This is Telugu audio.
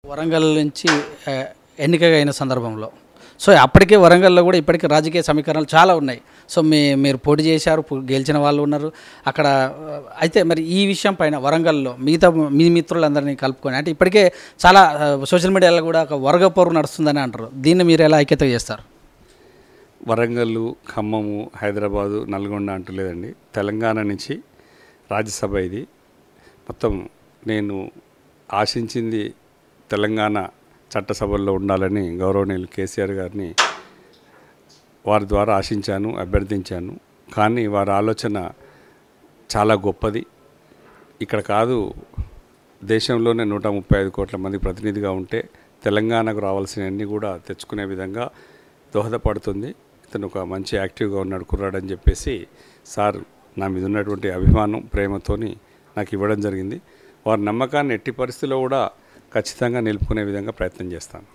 వరంగల్ నుంచి ఎన్నికగా అయిన సందర్భంలో సో అప్పటికే వరంగల్లో కూడా ఇప్పటికే రాజకీయ సమీకరణలు చాలా ఉన్నాయి. సో మీరు పోటీ చేశారు, గెలిచిన వాళ్ళు ఉన్నారు అక్కడ. అయితే మరి ఈ విషయం పైన వరంగల్లో మిగతా మీ మిత్రులందరినీ కలుపుకొని అంటే ఇప్పటికే చాలా సోషల్ మీడియాలో కూడా ఒక వర్గపోరు నడుస్తుందని అంటారు. దీన్ని మీరు ఎలా ఐక్యత చేస్తారు? వరంగల్, ఖమ్మము, హైదరాబాదు, నల్గొండ అంటూ లేదండి. తెలంగాణ నుంచి రాజ్యసభ ఇది. మొత్తం నేను ఆశించింది తెలంగాణ చట్టసభల్లో ఉండాలని గౌరవనీయులు కేసీఆర్ గారిని వారి ద్వారా ఆశించాను, అభ్యర్థించాను. కానీ వారి ఆలోచన చాలా గొప్పది. ఇక్కడ కాదు, దేశంలోనే 135 కోట్ల మంది ప్రతినిధిగా ఉంటే తెలంగాణకు రావాల్సినవన్నీ కూడా తెచ్చుకునే విధంగా దోహదపడుతుంది. ఇతను ఒక మంచి యాక్టివ్గా ఉన్నాడు కుర్రాడని చెప్పేసి సార్ నా మీద ఉన్నటువంటి అభిమానం, ప్రేమతోని నాకు ఇవ్వడం జరిగింది. వారి నమ్మకాన్ని ఎట్టి పరిస్థితిలో కూడా ఖచ్చితంగా నిలుపుకునే విధంగా ప్రయత్నం చేస్తాను.